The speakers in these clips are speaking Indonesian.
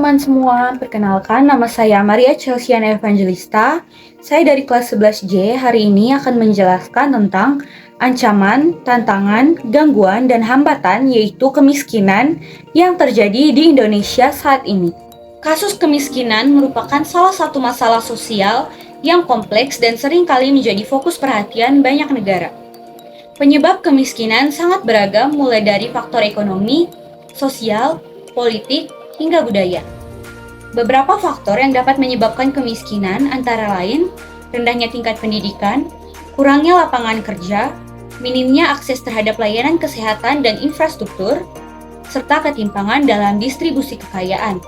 teman-teman semua, perkenalkan nama saya Maria Chelsiana Evangelista. Saya dari kelas 11J, hari ini akan menjelaskan tentang ancaman, tantangan, gangguan, dan hambatan yaitu kemiskinan yang terjadi di Indonesia saat ini. Kasus kemiskinan merupakan salah satu masalah sosial yang kompleks dan seringkali menjadi fokus perhatian banyak negara. Penyebab kemiskinan sangat beragam mulai dari faktor ekonomi, sosial, politik, hingga budaya. Beberapa faktor yang dapat menyebabkan kemiskinan antara lain rendahnya tingkat pendidikan, kurangnya lapangan kerja, minimnya akses terhadap layanan kesehatan dan infrastruktur, serta ketimpangan dalam distribusi kekayaan.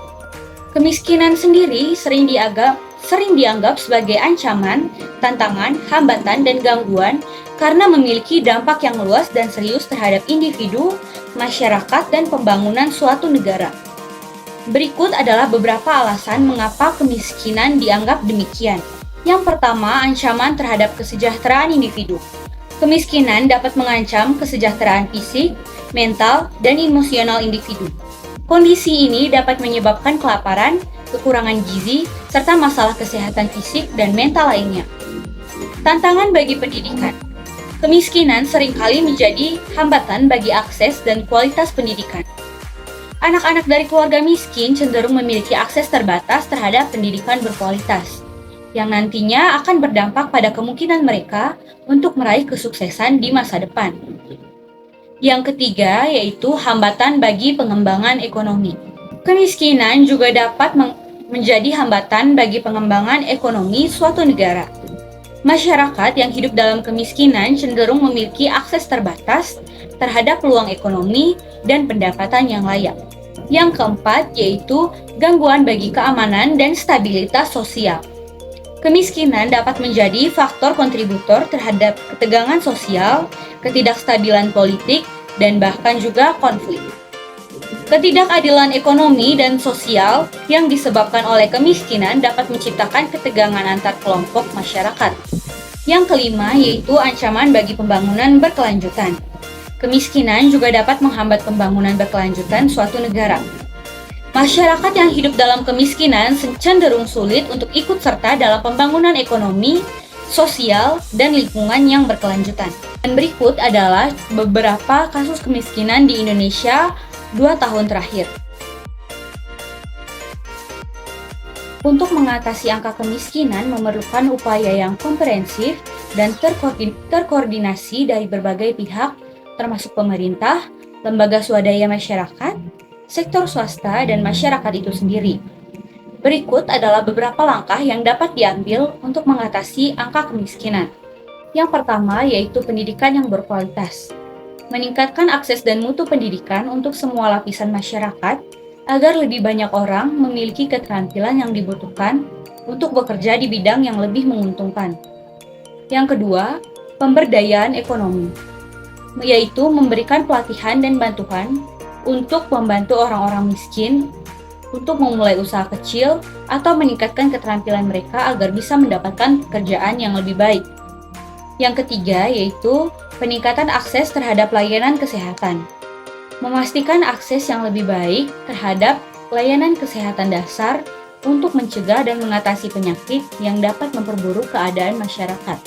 Kemiskinan sendiri sering dianggap sebagai ancaman, tantangan, hambatan, dan gangguan karena memiliki dampak yang luas dan serius terhadap individu, masyarakat, dan pembangunan suatu negara. Berikut adalah beberapa alasan mengapa kemiskinan dianggap demikian. Yang pertama, ancaman terhadap kesejahteraan individu. Kemiskinan dapat mengancam kesejahteraan fisik, mental, dan emosional individu. Kondisi ini dapat menyebabkan kelaparan, kekurangan gizi, serta masalah kesehatan fisik dan mental lainnya. Tantangan bagi pendidikan. Kemiskinan seringkali menjadi hambatan bagi akses dan kualitas pendidikan. Anak-anak dari keluarga miskin cenderung memiliki akses terbatas terhadap pendidikan berkualitas, yang nantinya akan berdampak pada kemungkinan mereka untuk meraih kesuksesan di masa depan. Yang ketiga, yaitu hambatan bagi pengembangan ekonomi. Kemiskinan juga dapat menjadi hambatan bagi pengembangan ekonomi suatu negara. Masyarakat yang hidup dalam kemiskinan cenderung memiliki akses terbatas terhadap peluang ekonomi dan pendapatan yang layak. Yang keempat, yaitu gangguan bagi keamanan dan stabilitas sosial. Kemiskinan dapat menjadi faktor kontributor terhadap ketegangan sosial, ketidakstabilan politik, dan bahkan juga konflik. Ketidakadilan ekonomi dan sosial yang disebabkan oleh kemiskinan dapat menciptakan ketegangan antar kelompok masyarakat. Yang kelima, yaitu ancaman bagi pembangunan berkelanjutan. Kemiskinan juga dapat menghambat pembangunan berkelanjutan suatu negara. Masyarakat yang hidup dalam kemiskinan cenderung sulit untuk ikut serta dalam pembangunan ekonomi, sosial, dan lingkungan yang berkelanjutan. Dan berikut adalah beberapa kasus kemiskinan di Indonesia 2 tahun terakhir. Untuk mengatasi angka kemiskinan memerlukan upaya yang komprehensif dan terkoordinasi dari berbagai pihak, termasuk pemerintah, lembaga swadaya masyarakat, sektor swasta, dan masyarakat itu sendiri. Berikut adalah beberapa langkah yang dapat diambil untuk mengatasi angka kemiskinan. Yang pertama yaitu pendidikan yang berkualitas. Meningkatkan akses dan mutu pendidikan untuk semua lapisan masyarakat agar lebih banyak orang memiliki keterampilan yang dibutuhkan untuk bekerja di bidang yang lebih menguntungkan. Yang kedua, pemberdayaan ekonomi, yaitu memberikan pelatihan dan bantuan untuk membantu orang-orang miskin untuk memulai usaha kecil atau meningkatkan keterampilan mereka agar bisa mendapatkan pekerjaan yang lebih baik. Yang ketiga yaitu peningkatan akses terhadap layanan kesehatan. Memastikan akses yang lebih baik terhadap layanan kesehatan dasar untuk mencegah dan mengatasi penyakit yang dapat memperburuk keadaan masyarakat.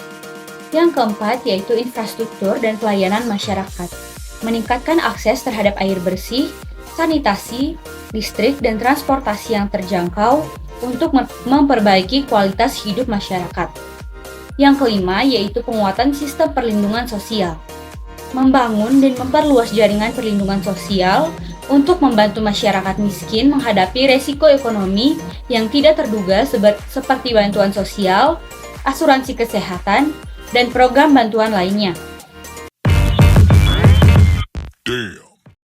Yang keempat yaitu infrastruktur dan pelayanan masyarakat. Meningkatkan akses terhadap air bersih, sanitasi, listrik, dan transportasi yang terjangkau untuk memperbaiki kualitas hidup masyarakat. Yang kelima yaitu penguatan sistem perlindungan sosial. Membangun dan memperluas jaringan perlindungan sosial untuk membantu masyarakat miskin menghadapi resiko ekonomi yang tidak terduga seperti bantuan sosial, asuransi kesehatan, dan program bantuan lainnya. Damn.